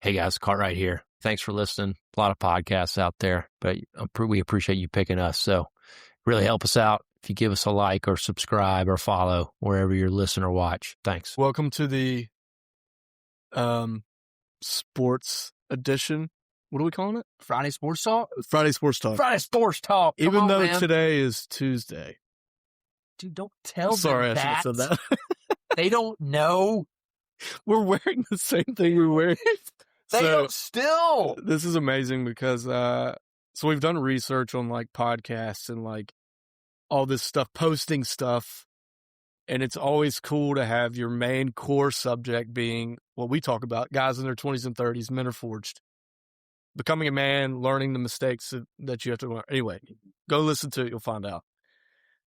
Hey guys, Cartwright here. Thanks for listening. A lot of podcasts out there, but we appreciate you picking us. So really help us out if you give us a like or subscribe or follow wherever you listen or watch. Thanks. Welcome to the sports edition. What are we calling it? Friday Sports Talk? Friday Sports Talk. Friday Sports Talk. Come Even on, though man. today is Tuesday. Dude, don't tell Sorry, them I should that. have said that. They don't know. We're wearing the same thing we wear. They don't still. This is amazing because so we've done research on like podcasts and like all this stuff, posting stuff. And it's always cool to have your main core subject being what we talk about, guys in their 20s and 30s, men are forged. Becoming a man, learning the mistakes that you have to learn. Anyway, go listen to it. You'll find out.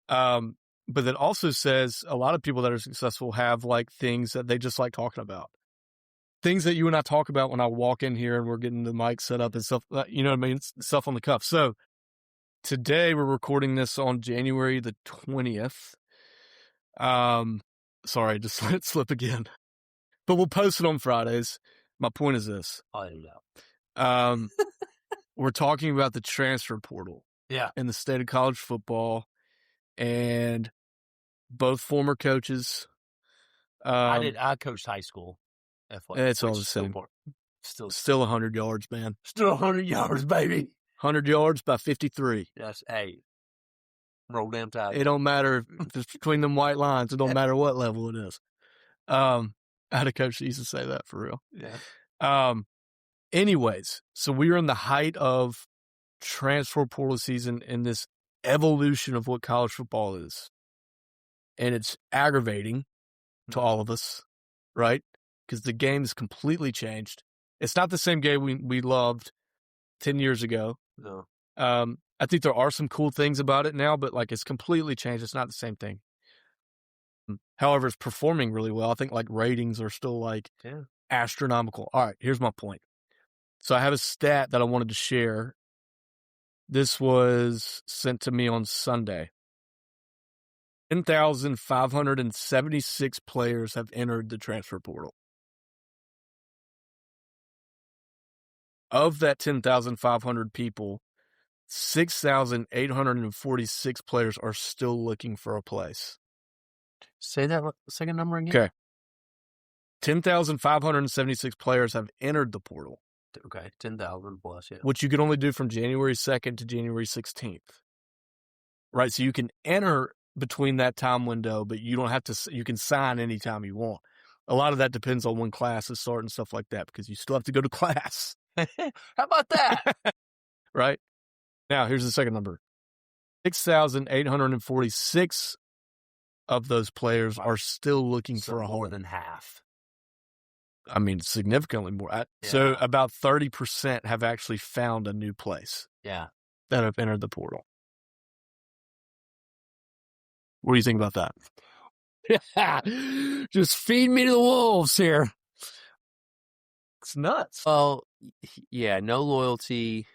But it also says a lot of people that are successful have like things that they just like talking about. Things that you and I talk about when I walk in here and we're getting the mic set up and stuff, you know what I mean? Stuff on the cuff. So today we're recording this on January the 20th. Sorry, just let it slip again. But we'll post it on Fridays. My point is this. I don't know. We're talking about the transfer portal. Yeah. In the state of college football. And both former coaches. I coached high school. It's all the same. Still 100 yards, man. Still 100 yards, baby. 100 yards by 53. Yes, hey. Roll damn tide. It don't matter if it's between them white lines. It don't matter what level it is. I had a coach that used to say that for real. Yeah. Anyways, so we are in the height of transfer portal season in this evolution of what college football is. And it's aggravating to all of us, right? Because the game has completely changed. It's not the same game we loved 10 years ago. No. I think there are some cool things about it now, but like it's completely changed. It's not the same thing. However, it's performing really well. I think like ratings are still like astronomical. All right, here's my point. So I have a stat that I wanted to share. This was sent to me on Sunday. 10,576 players have entered the transfer portal. Of that 10,500 people, 6,846 players are still looking for a place. Say that second number again. Okay. 10,576 players have entered the portal. Okay, 10,000 plus, yeah. Which you can only do from January 2nd to January 16th. Right? So you can enter between that time window, but you don't have to, you can sign anytime you want. A lot of that depends on when classes start and stuff like that, because you still have to go to class. How about that? Right? Now, here's the second number. 6,846 of those players are still looking for a home. More than half. I mean, significantly more. So about 30% have actually found a new place. Yeah. That have entered the portal. What do you think about that? Just feed me to the wolves here. It's nuts. Well, yeah, no loyalty.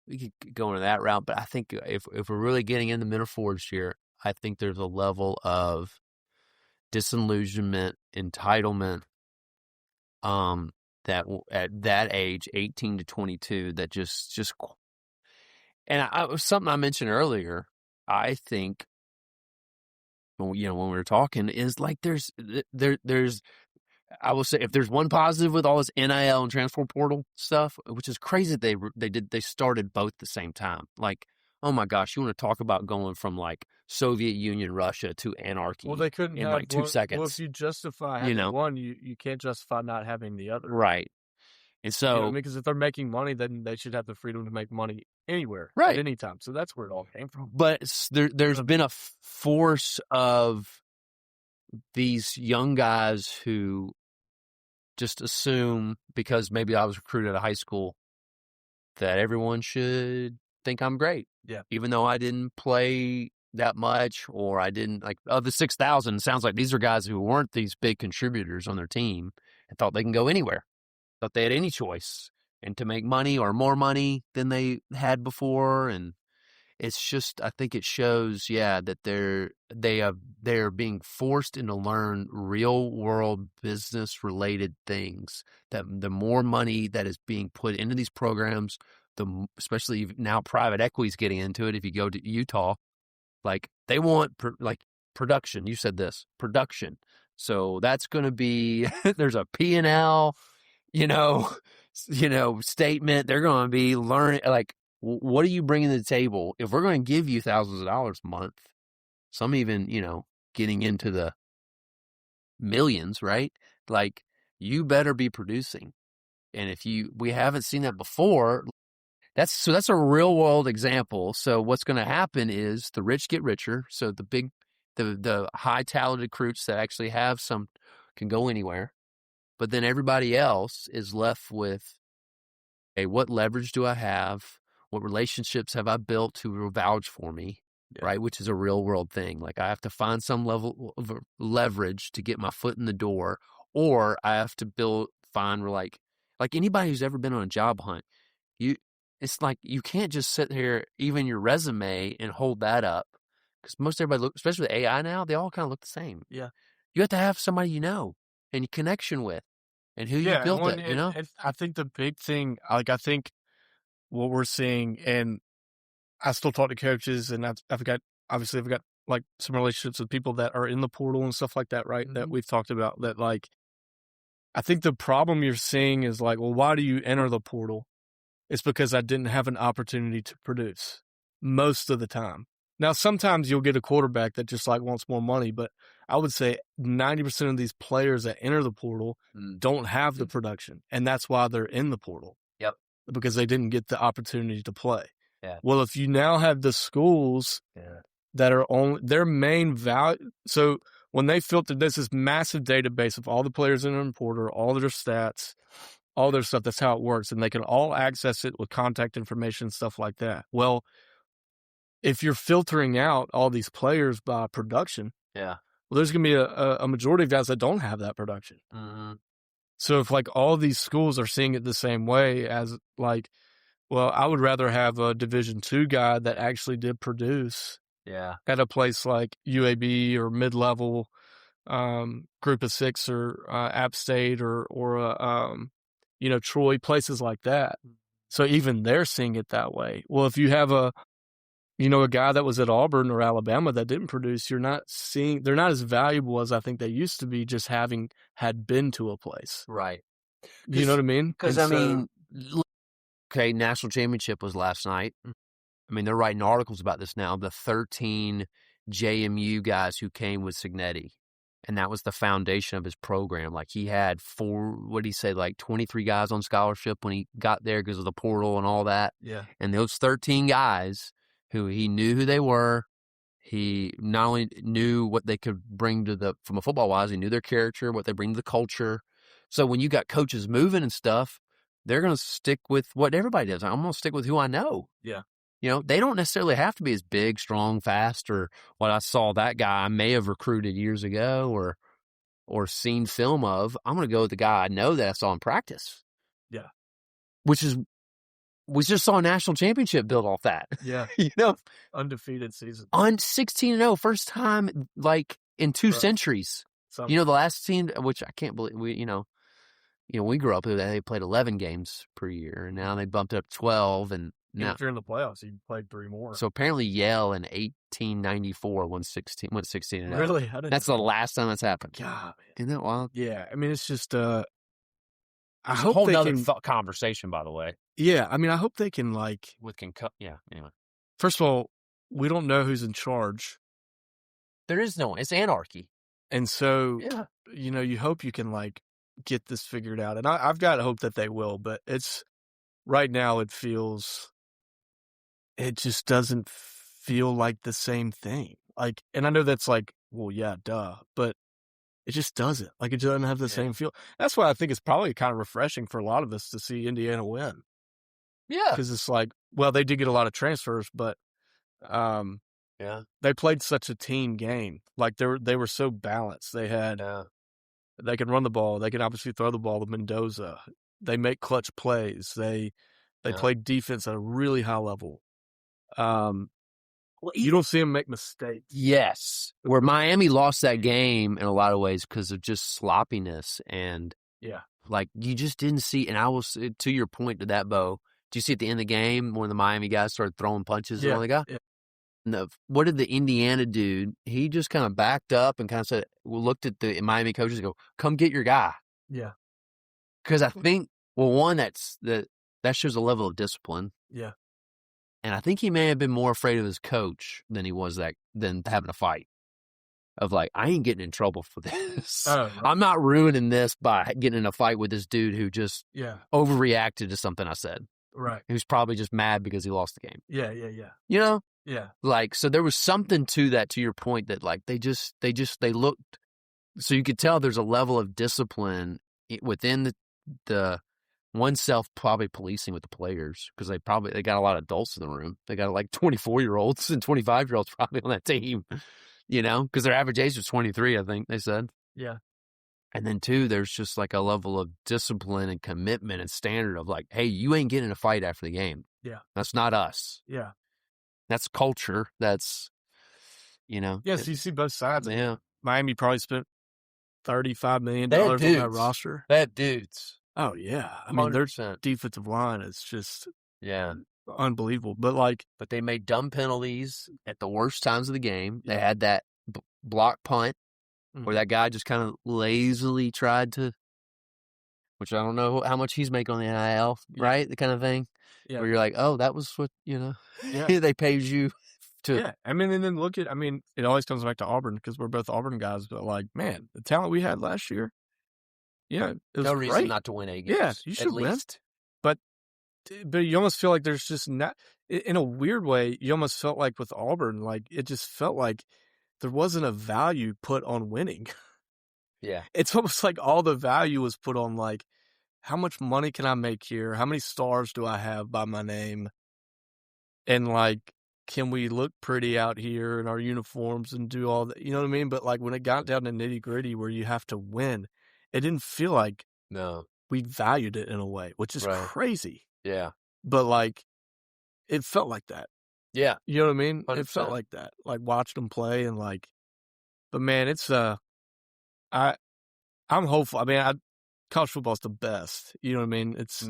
We could go into that route, but I think if we're really getting into men are forged here, I think there's a level of disillusionment, entitlement, that at that age, 18 to 22, that just, and something I mentioned earlier, I think, when we were talking, is like there's, I will say, if there's one positive with all this NIL and transfer portal stuff, which is crazy, they started both at the same time. Like, oh my gosh, you want to talk about going from like Soviet Union, Russia to anarchy? Well, they couldn't in have like 2 seconds. Well, if you justify having one, you can't justify not having the other. Right. And so, because if they're making money, then they should have the freedom to make money anywhere, right, at any time. So that's where it all came from. But there's been a force of these young guys who just assume, because maybe I was recruited out of high school, that everyone should think I'm great. Yeah. Even though I didn't play that much, or I didn't, like, of the 6,000, it sounds like these are guys who weren't these big contributors on their team and thought they can go anywhere. Thought they had any choice and to make money or more money than they had before. And It's just, I think it shows, that they're being forced into learn real world business related things. That the more money that is being put into these programs, especially now private equity is getting into it. If you go to Utah, like they want production. You said this production, so that's going to be there's a P&L, statement. They're going to be learning like. What are you bringing to the table? If we're going to give you thousands of dollars a month, some even, getting into the millions, right? Like you better be producing. And we haven't seen that before. That's a real world example. So what's going to happen is the rich get richer. So the high talented recruits that actually have some can go anywhere. But then everybody else is left with, hey, what leverage do I have? What relationships have I built to vouch for me, right? Which is a real world thing. Like I have to find some level of leverage to get my foot in the door, or I have to find like anybody who's ever been on a job hunt, it's like you can't just sit here, even your resume, and hold that up because most everybody especially with AI now, they all kind of look the same. Yeah, you have to have somebody and your connection with, and who you built it. I think the big thing, I think. What we're seeing, and I still talk to coaches, and I've got like some relationships with people that are in the portal and stuff like that, right? Mm-hmm. That we've talked about that. Like, I think the problem you're seeing is like, well, why do you enter the portal? It's because I didn't have an opportunity to produce most of the time. Now, sometimes you'll get a quarterback that just like wants more money, but I would say 90% of these players that enter the portal don't have the production, and that's why they're in the portal. Yep. Because they didn't get the opportunity to play. Yeah. Well, if you now have the schools that are on their main value, so when they filter, there's this massive database of all the players in the portal, all their stats, all their stuff. That's how it works, and they can all access it with contact information, stuff like that. Well, if you're filtering out all these players by production, well, there's going to be a majority of guys that don't have that production. Mm-hmm. So if like all these schools are seeing it the same way as like, well, I would rather have a Division II guy that actually did produce at a place like UAB or mid-level Group of Six or App State or Troy, places like that. So even they're seeing it that way. Well, if you have a guy that was at Auburn or Alabama that didn't produce, they're not as valuable as I think they used to be just having had been to a place. Right. You know what I mean? Because, national championship was last night. I mean, they're writing articles about this now. The 13 JMU guys who came with Signetti. And that was the foundation of his program. Like he had 23 guys on scholarship when he got there because of the portal and all that. Yeah. And those 13 guys who he knew who they were, he not only knew what they could bring from a football wise, he knew their character, what they bring to the culture. So when you got coaches moving and stuff, they're going to stick with what everybody does. I'm going to stick with who I know. Yeah. They don't necessarily have to be as big, strong, fast, or what I saw that guy I may have recruited years ago or seen film of. I'm going to go with the guy I know that I saw in practice. Yeah. We just saw a national championship built off that. Yeah. Undefeated season. On 16-0, first time like in 2 centuries. The last team, which I can't believe we grew up, they played 11 games per year, and now they bumped it up to 12, and now if you're in the playoffs, you played 3 more. So apparently Yale in 1894 went 16-0. Really? That's the last time that's happened. God, man. Isn't that wild? Yeah. I mean, it's just I hope a whole nother conversation, by the way. Yeah. I mean, I hope they can like yeah. Anyway, first of all, we don't know who's in charge. There is no one. It's anarchy. And so, you hope you can like get this figured out. And I've got hope that they will, but it's right now it just doesn't feel like the same thing. Like, and I know that's like, well, yeah, duh, but it just doesn't. Like, it doesn't have the same feel. That's why I think it's probably kind of refreshing for a lot of us to see Indiana win. Yeah. Because it's like, well, they did get a lot of transfers, but they played such a team game. Like, they were so balanced. They had, they can run the ball. They can obviously throw the ball to Mendoza. They make clutch plays. They played defense at a really high level. You don't see them make mistakes. Yes. Where Miami lost that game in a lot of ways because of just sloppiness and like you just didn't see. And I was, to your point to that, Bo, did you see at the end of the game when the Miami guys started throwing punches at one of the guys? Yeah. No, what did the Indiana dude? He just kind of backed up and kind of said, looked at the Miami coaches and go, come get your guy. Yeah. Because I think, well, one, that shows a level of discipline. Yeah. And I think he may have been more afraid of his coach than he was than having a fight. Of like, I ain't getting in trouble for this. Oh, right. I'm not ruining this by getting in a fight with this dude who just overreacted to something I said. Right. He was probably just mad because he lost the game. Yeah. You know? Yeah. Like, so there was something to that, to your point, that like they looked, so you could tell there's a level of discipline within the oneself probably policing with the players because they got a lot of adults in the room. They got like 24-year-olds and 25-year-olds probably on that team, you know, because their average age was 23, I think they said. Yeah. And then two, there's just like a level of discipline and commitment and standard of like, hey, you ain't getting in a fight after the game. Yeah. That's not us. Yeah. That's culture. That's, you know. Yes, you see both sides. Yeah. Miami probably spent $35 million on that roster. They have dudes. Oh, yeah. I mean, their 100%. defensive line is just Yeah. unbelievable. But they made dumb penalties at the worst times of the game. They had that block punt where that guy just kind of lazily tried to, which I don't know how much he's making on the NIL, right? The kind of thing. Yeah. Where you're like, oh, that was what, you know, they paid you to. Yeah. I mean, and then it always comes back to Auburn because we're both Auburn guys, but like, man, the talent we had last year, it was no reason great. not to win 8 games. Yeah, you should at win. least. But you almost feel like there's just not, in a weird way, you almost felt like with Auburn, like it just felt like there wasn't a value put on winning. Yeah. It's almost like all the value was put on like, how much money can I make here? How many stars do I have by my name? And like, can we look pretty out here in our uniforms and do all that? You know what I mean? But like when it got down to nitty gritty where you have to win, it didn't feel like we valued it in a way, which is crazy. Yeah. But like, it felt like that. Yeah. You know what I mean? 100%. It felt like that. Like watching them play and like, but man, it's, I'm hopeful. I mean, college football's the best. You know what I mean? It's,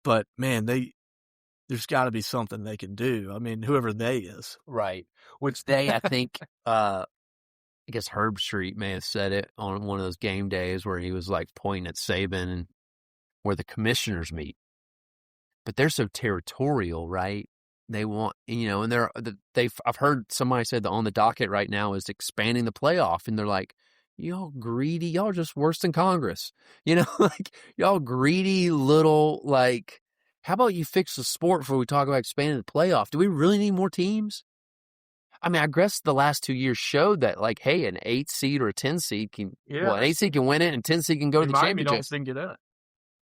but man, there's got to be something they can do. I mean, whoever they is. Right. Which I think, I guess Herb Street may have said it on one of those game days where he was like pointing at Saban and where the commissioners meet. But they're so territorial, right? They want, you know, and I've heard somebody say that on the docket right now is expanding the playoff. And they're like, y'all greedy, y'all just worse than Congress. You know, like y'all greedy little, like, how about you fix the sport before we talk about expanding the playoff? Do we really need more teams? I mean, I guess the last 2 years showed that, like, hey, an 8 seed or a 10 seed an 8 seed can win it and 10 seed can go to the championship. Miami didn't get in it.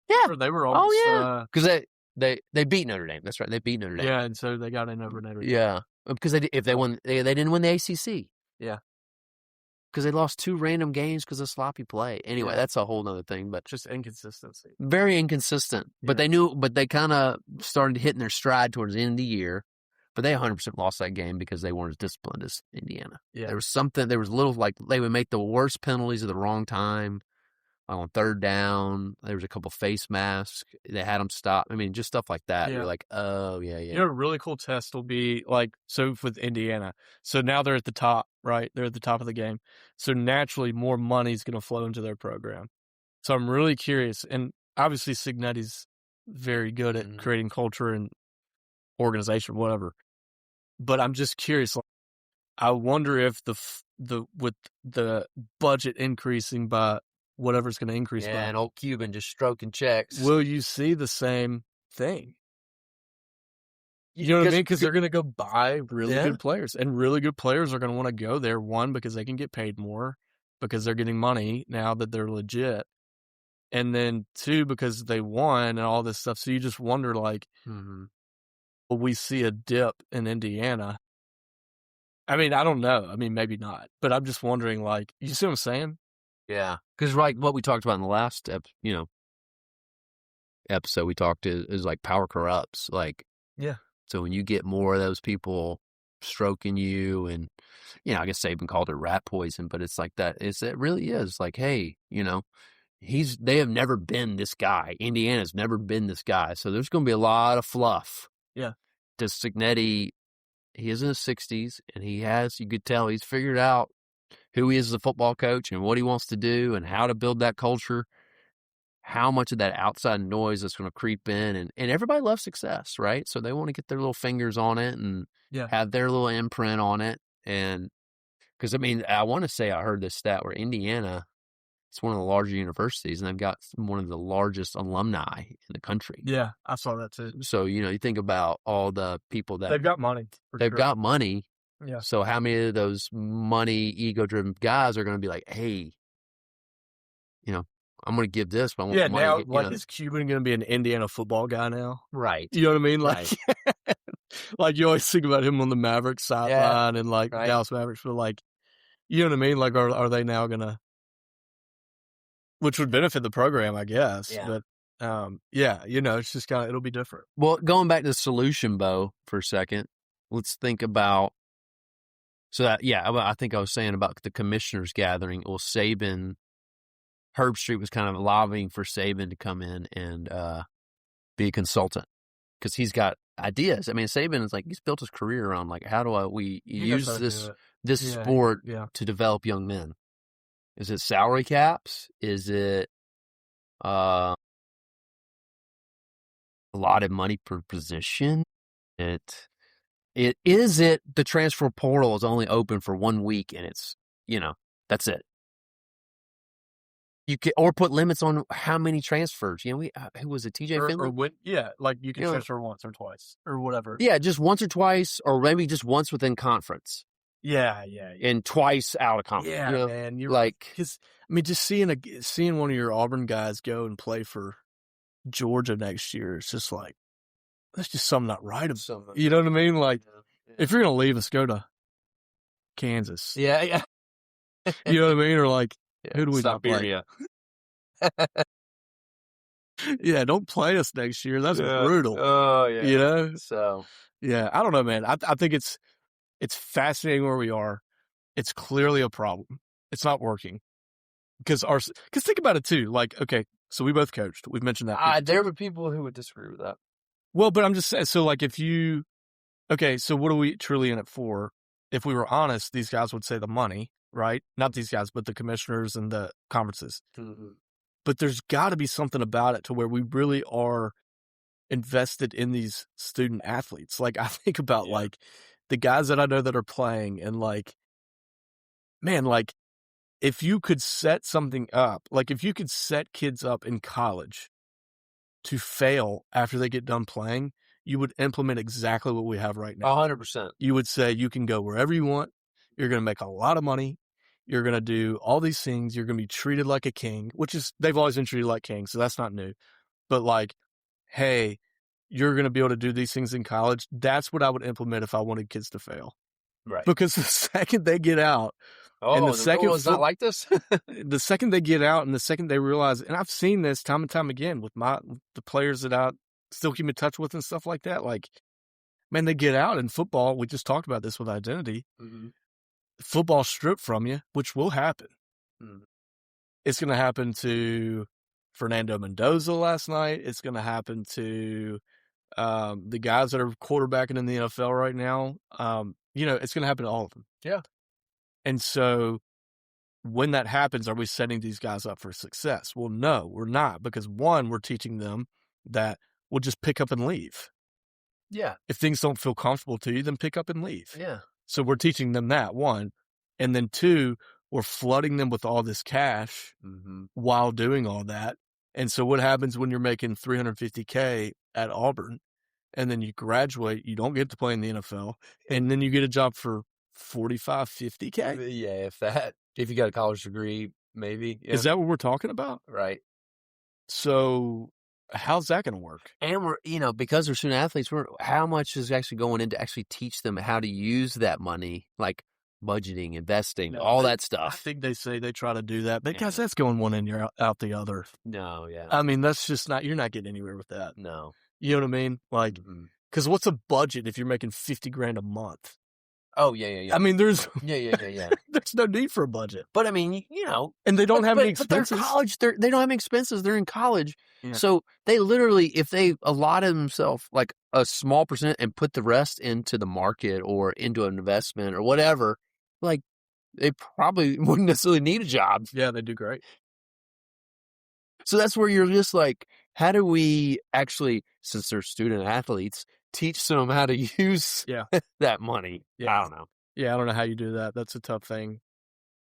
Yeah. They were almost, because they beat Notre Dame. That's right. They beat Notre Dame. Yeah, and so they got in over Notre Dame. Yeah. Because if they won, they didn't win the ACC. Yeah. Because they lost 2 random games because of sloppy play. Anyway, that's a whole other thing. But just inconsistency. Very inconsistent. Yeah. But they kind of started hitting their stride towards the end of the year. But they 100% lost that game because they weren't as disciplined as Indiana. Yeah. There was little, like, they would make the worst penalties at the wrong time. On third down, there was a couple face masks. They had them stop. I mean, just stuff like that. Yeah. You're like, oh, yeah. You know, a really cool test will be like, so with Indiana. So now they're at the top, right? They're at the top of the game. So naturally, more money is going to flow into their program. So I'm really curious. And obviously, Cignetti's very good at creating culture and organization, whatever. But I'm just curious. Like, I wonder if with the budget increasing by whatever's going to increase by, and old Cuban just stroking checks. Will you see the same thing? You know what I mean? Because they're going to go buy really good players, and really good players are going to want to go there. One, because they can get paid more because they're getting money now that they're legit, and then two, because they won and all this stuff. So you just wonder, like, will we see a dip in Indiana? I mean, I don't know. I mean, maybe not, but I'm just wondering, like, you see what I'm saying? Yeah, because like what we talked about in the last episode, we talked is like power corrupts. Like, yeah. So when you get more of those people stroking you, and I guess Saban called it rat poison, but it's like that. It really is like, hey, they have never been this guy. Indiana's never been this guy, so there's going to be a lot of fluff. Yeah. Does Cignetti? He is in his 60s, and you could tell he's figured out who he is as a football coach and what he wants to do and how to build that culture. How much of that outside noise is going to creep in, and everybody loves success, right? So they want to get their little fingers on it and have their little imprint on it. And because, I want to say I heard this stat where Indiana, it's one of the larger universities, and they've got one of the largest alumni in the country. Yeah, I saw that too. So, you think about all the people that they've got money. Got money. Yeah. So how many of those money, ego-driven guys are going to be like, hey, I'm going to give this, but I want money. Now, is Cuban going to be an Indiana football guy now? Right. You know what I mean? Like, like you always think about him on the Mavericks sideline and like Dallas Mavericks, but like, you know what I mean? Like, are they now going to, which would benefit the program, I guess. Yeah. But, it's just it'll be different. Well, going back to the solution, Bo, for a second, let's think about, I think I was saying about the commissioners gathering. Well, Herb Street was kind of lobbying for Saban to come in and be a consultant because he's got ideas. Saban is like, he's built his career around like, how do we use this sport to develop young men? Is it salary caps? Is it allotted money per position? Is it the transfer portal is only open for 1 week and it's, that's it. You can, or put limits on how many transfers. Who was it? TJ Finley? Like you can transfer once or twice or whatever. Yeah, just once or twice, or maybe just once within conference. Yeah. And twice out of conference. Yeah, man. You're like, because just seeing one of your Auburn guys go and play for Georgia next year, it's just like, that's just something not right. You know what I mean? Like, if you're gonna leave us, go to Kansas. Yeah. You know what I mean? Or like, who do we not play? Yeah, don't play us next year. That's brutal. Oh, yeah. So, yeah, I don't know, man. I think it's fascinating where we are. It's clearly a problem. It's not working. Because think about it too. Like, okay, so we both coached. We've mentioned that. There were people who would disagree with that. Well, but I'm just saying, so like so what are we truly in it for? If we were honest, these guys would say the money, right? Not these guys, but the commissioners and the conferences. Mm-hmm. But there's got to be something about it to where we really are invested in these student athletes. Like, I think about like the guys that I know that are playing, and like, man, like if you could set something up, like if you could set kids up in college to fail after they get done playing, you would implement exactly what we have right now. 100%. You would say you can go wherever you want. You're going to make a lot of money. You're going to do all these things. You're going to be treated like a king, they've always been treated like kings, so that's not new. But like, hey, you're going to be able to do these things in college. That's what I would implement if I wanted kids to fail. Right. Because the second they get out, and the second it's not like this. The second they get out, and the second they realize, and I've seen this time and time again with the players that I still keep in touch with and stuff like that. Like, man, they get out in football. We just talked about this with identity. Mm-hmm. Football stripped from you, which will happen. Mm-hmm. It's going to happen to Fernando Mendoza last night. It's going to happen to the guys that are quarterbacking in the NFL right now. It's going to happen to all of them. Yeah. And so when that happens, are we setting these guys up for success? Well, no, we're not, because one, we're teaching them that we'll just pick up and leave. Yeah. If things don't feel comfortable to you, then pick up and leave. Yeah. So we're teaching them that, one. And then two, we're flooding them with all this cash while doing all that. And so what happens when you're making $350K at Auburn and then you graduate, you don't get to play in the NFL, and then you get a job for $45, $50K? Yeah, if you got a college degree, maybe. Yeah. Is that what we're talking about? Right. So how's that going to work? And we're, because they're student athletes, how much is actually going in to actually teach them how to use that money, like budgeting, investing, all that stuff? I think they say they try to do that, but guys, that's going one in, you're out the other. No, yeah. I mean, that's just you're not getting anywhere with that. No. You know what I mean? Like, because what's a budget if you're making $50,000 a month? Oh, yeah. I mean, there's Yeah. there's no need for a budget. But I mean, And they don't have any but they're expenses. college. They don't have any expenses. They're in college. Yeah. So they literally, if they allotted themselves like a small percent and put the rest into the market or into an investment or whatever, like they probably wouldn't necessarily need a job. Yeah, they do great. So that's where you're just like, how do we actually, since they're student athletes, teach them how to use that money? Yeah. I don't know. Yeah, I don't know how you do that. That's a tough thing.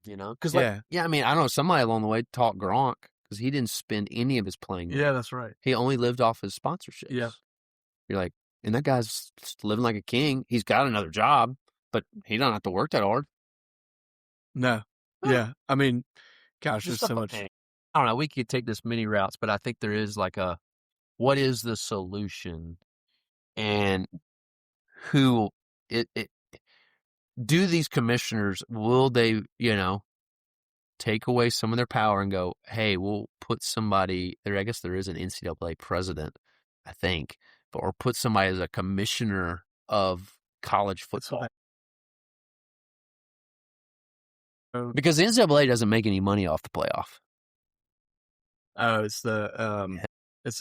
Because I mean, I don't know, somebody along the way taught Gronk because he didn't spend any of his playing money. Yeah, that's right. He only lived off his sponsorships. Yeah. You're like, and that guy's living like a king. He's got another job, but he don't have to work that hard. No. Yeah. I mean, gosh, there's so much. I don't know. We could take this many routes, but I think there is like what is the solution? And who do these commissioners, will they, take away some of their power and go, hey, we'll put somebody there. I guess there is an NCAA president, I think, or put somebody as a commissioner of college football. Because the NCAA doesn't make any money off the playoff. Oh, it's the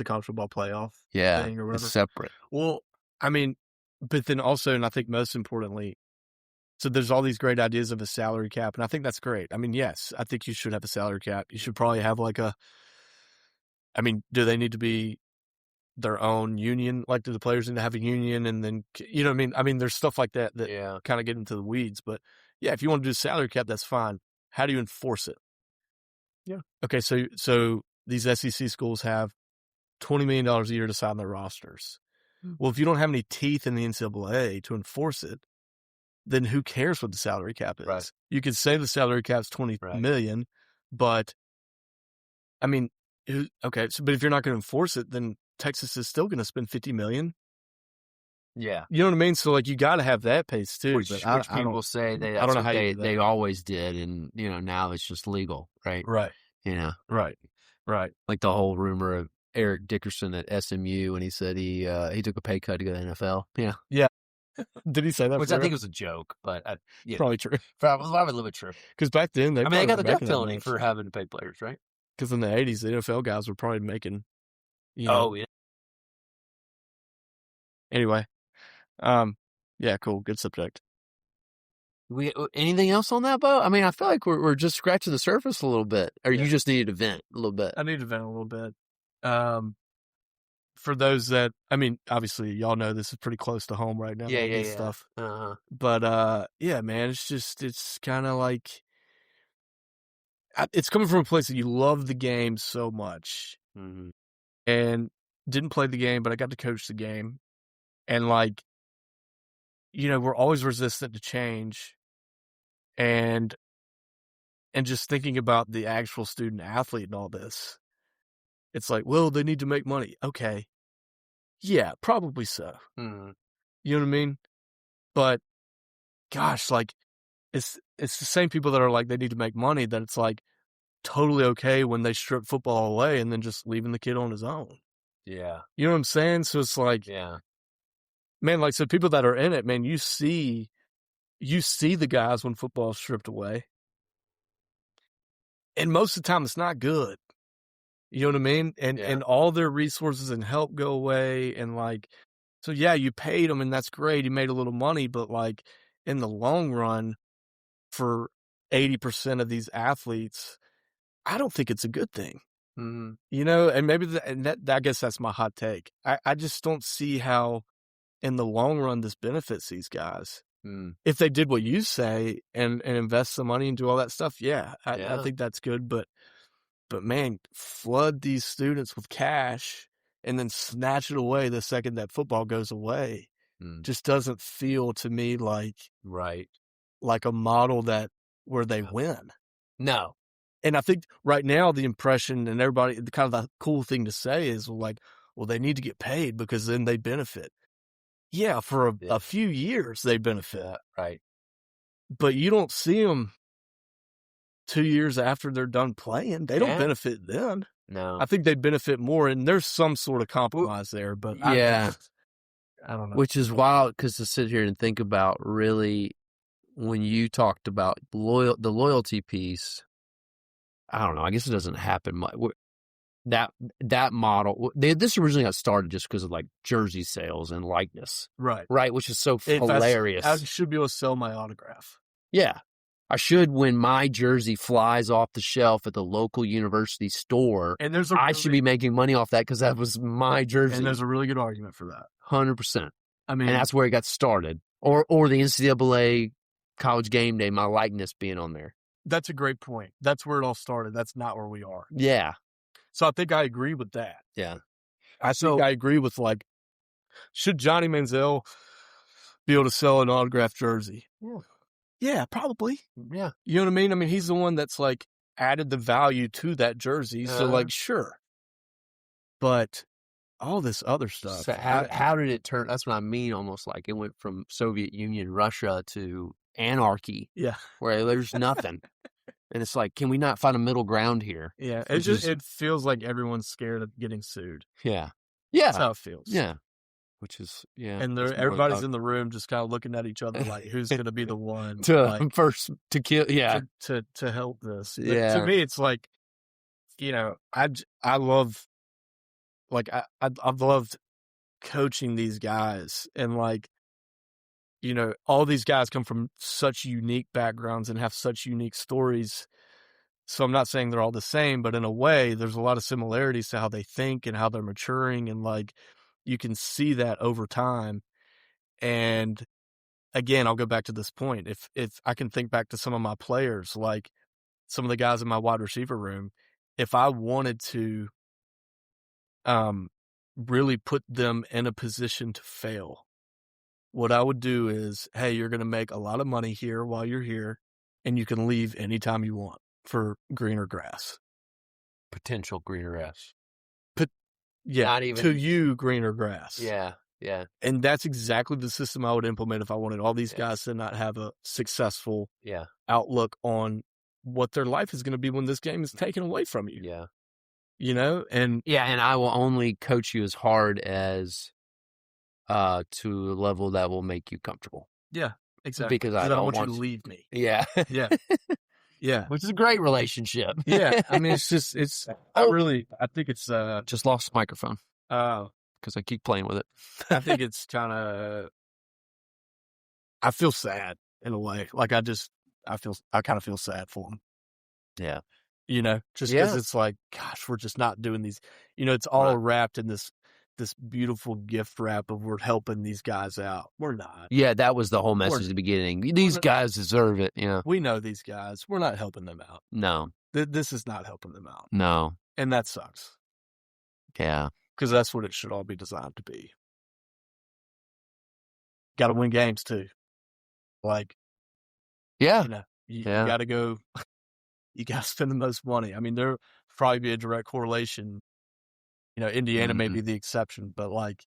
college football playoff thing or whatever. It's separate. Well, I mean, but then also, and I think most importantly, so there's all these great ideas of a salary cap, and I think that's great. I mean, yes, I think you should have a salary cap. You should probably have do they need to be their own union? Like, do the players need to have a union? And then, you know what I mean? I mean, there's stuff like that kind of get into the weeds. But yeah, if you want to do a salary cap, that's fine. How do you enforce it? Yeah. Okay, so these SEC schools have $20 million a year to sign their rosters. Well, if you don't have any teeth in the NCAA to enforce it, then who cares what the salary cap is? Right. You could say the salary cap's $20 million, but I mean, okay. So, but if you're not going to enforce it, then Texas is still going to spend $50 million. Yeah, you know what I mean. So, like, you got to have that pace too. Which people say they. I don't know how they always did, and now it's just legal, right? Right. Right. Like the whole rumor of Eric Dickerson at SMU, and he said he took a pay cut to go to the NFL. Yeah. Did he say that? Which I think was a joke, but probably true. Probably a little bit true. Because back then they got the death penalty for having to pay players, right? Because in the 80s, the NFL guys were probably making. Oh yeah. Anyway, yeah, cool, good subject. Anything else on that, Bo? I mean, I feel like we're just scratching the surface a little bit, or you just needed to vent a little bit. I need to vent a little bit. For those that, I mean, obviously y'all know this is pretty close to home right now. Yeah. Stuff. Uh-huh. But yeah, man, it's kind of like, it's coming from a place that you love the game so much, and didn't play the game, but I got to coach the game, and like, we're always resistant to change, and just thinking about the actual student athlete and all this. It's like, well, they need to make money. Okay. Yeah, probably so. Mm-hmm. You know what I mean? But gosh, like, it's the same people that are like, they need to make money, that it's like totally okay when they strip football away and then just leaving the kid on his own. Yeah. You know what I'm saying? So it's like, man, like, so people that are in it, man, you see the guys when football is stripped away. And most of the time it's not good. You know what I mean? And all their resources and help go away. And like, so yeah, you paid them and that's great. You made a little money, but like in the long run, for 80% of these athletes, I don't think it's a good thing. Mm-hmm. And maybe I guess that's my hot take. I just don't see how in the long run this benefits these guys. If they did what you say and invest some money and do all that stuff, I think that's good. But man, flood these students with cash and then snatch it away the second that football goes away just doesn't feel to me like a model where they win. No. And I think right now the impression and everybody, the kind of the cool thing to say is like, well, they need to get paid because then they benefit. Yeah, for a few years they benefit. Right. But you don't see them 2 years after they're done playing. They don't benefit then. No. I think they benefit more, and there's some sort of compromise there. But I don't know. Which is wild, because to sit here and think about really when you talked about the loyalty piece, I don't know. I guess it doesn't happen much. That model, this originally got started just because of like jersey sales and likeness, Right. which is so hilarious. I should be able to sell my autograph. Yeah. I should, when my jersey flies off the shelf at the local university store, and I should be making money off that because that was my jersey. And there's a really good argument for that. 100%. I mean, and that's where it got started. Or the NCAA college game day, my likeness being on there. That's a great point. That's where it all started. That's not where we are. Yeah. So I think I agree with that. Yeah. I think I agree with, like, should Johnny Manziel be able to sell an autographed jersey? Yeah, probably. Yeah. You know what I mean? I mean, he's the one that's, like, added the value to that jersey. So, like, sure. But all this other stuff. So how did it turn? That's what I mean, almost like it went from Soviet Union, Russia to anarchy. Yeah. Where there's nothing. And it's like, can we not find a middle ground here? Yeah. It feels like everyone's scared of getting sued. Yeah. Yeah. That's how it feels. Yeah. Which is, yeah. And everybody's in the room just kind of looking at each other like, who's going to be the one to kill? Yeah. To help this. Yeah. But to me, it's like, you know, I love, like, I've loved coaching these guys, and, like, you know, all these guys come from such unique backgrounds and have such unique stories. So I'm not saying they're all the same, but in a way, there's a lot of similarities to how they think and how they're maturing. And, like, you can see that over time. And again, I'll go back to this point. If I can think back to some of my players, like some of the guys in my wide receiver room, if I wanted to really put them in a position to fail, what I would do is, hey, you're going to make a lot of money here while you're here, and you can leave anytime you want for greener grass. Potential greener grass. Yeah, not even to you, greener grass. Yeah, yeah. And that's exactly the system I would implement if I wanted all these guys to not have a successful outlook on what their life is going to be when this game is taken away from you. Yeah. You know? And and I will only coach you as hard as to a level that will make you comfortable. Yeah, exactly. Because I don't want you to leave me. Yeah. Yeah. Yeah. Which is a great relationship. Yeah. I mean, I think it's just lost the microphone. Because I keep playing with it. I think it's kind of, I feel sad in a way. Like I kind of feel sad for them. Yeah. You know, just because it's like, gosh, we're just not doing these, you know, it's all wrapped in this beautiful gift wrap of we're helping these guys out. We're not. Yeah, that was the whole message at the beginning. These guys deserve it. Yeah. We know these guys. We're not helping them out. No. This is not helping them out. No. And that sucks. Yeah. Because that's what it should all be designed to be. Got to win games too. Like, you know, you got to go, you got to spend the most money. I mean, there probably be a direct correlation. You know, Indiana may be the exception, but like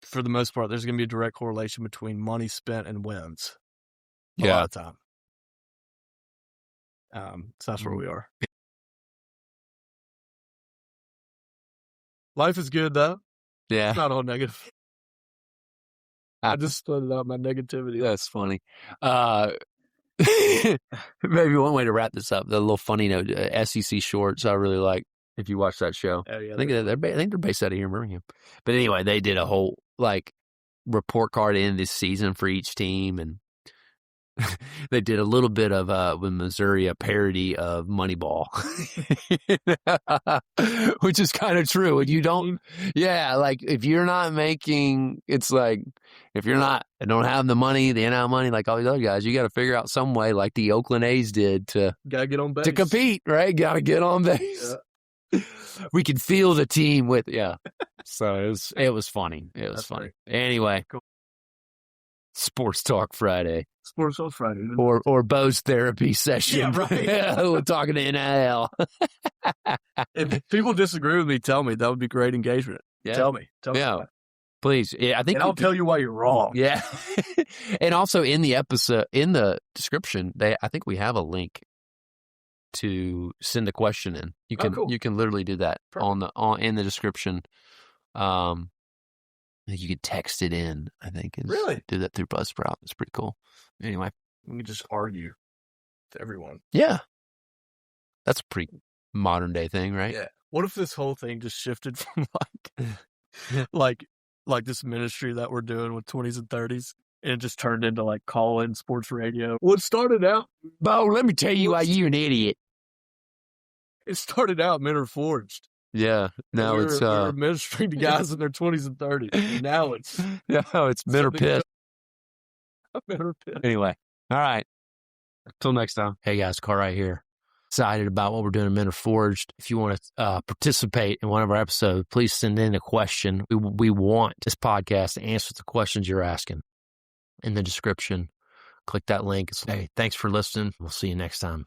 for the most part, there's going to be a direct correlation between money spent and wins. A lot of time. So that's where we are. Life is good though. Yeah. It's not all negative. I just split out my negativity. That's funny. Maybe one way to wrap this up, the little funny note, SEC shorts I really like. If you watch that show, I think they're based out of here in Birmingham. But anyway, they did a whole like report card in this season for each team, and they did a little bit of with Missouri a parody of Moneyball, which is kind of true. And you don't, like if you're not making, it's like if you're not don't have the money, the NIL money, like all these other guys, you got to figure out some way, like the Oakland A's did, to gotta get on base to compete, right? Got to get on base. Yeah. We could feel the team with, So it was funny. It was funny. Right. Anyway, cool. Sports Talk Friday. Sports Talk Friday. Or Bo's therapy session. Yeah, right. We're talking to NIL. If people disagree with me, tell me. That would be great engagement. Yeah. Tell me. Please. Yeah, I think I'll tell you why you're wrong. Yeah. And also in the episode, in the description, I think we have a link to send a question in. You can you can literally do that in the description. You could text it in, I think. Really? Do that through Buzzsprout. It's pretty cool. Anyway. We can just argue to everyone. Yeah. That's a pretty modern day thing, right? Yeah. What if this whole thing just shifted from like this ministry that we're doing with 20s and 30s, and it just turned into like call-in sports radio? Well, it started out, Bo, let me tell you why you're an idiot. It started out Men Are Forged. Yeah. Now we it's were ministering to guys in their 20s and 30s. And now it's Men Are Pissed. Men Are Pissed. Anyway. All right. Until next time. Hey guys, Cartwright here. Excited about what we're doing in Men Are Forged. If you want to participate in one of our episodes, please send in a question. We want this podcast to answer the questions you're asking. In the description, click that link. Hey, thanks for listening. We'll see you next time.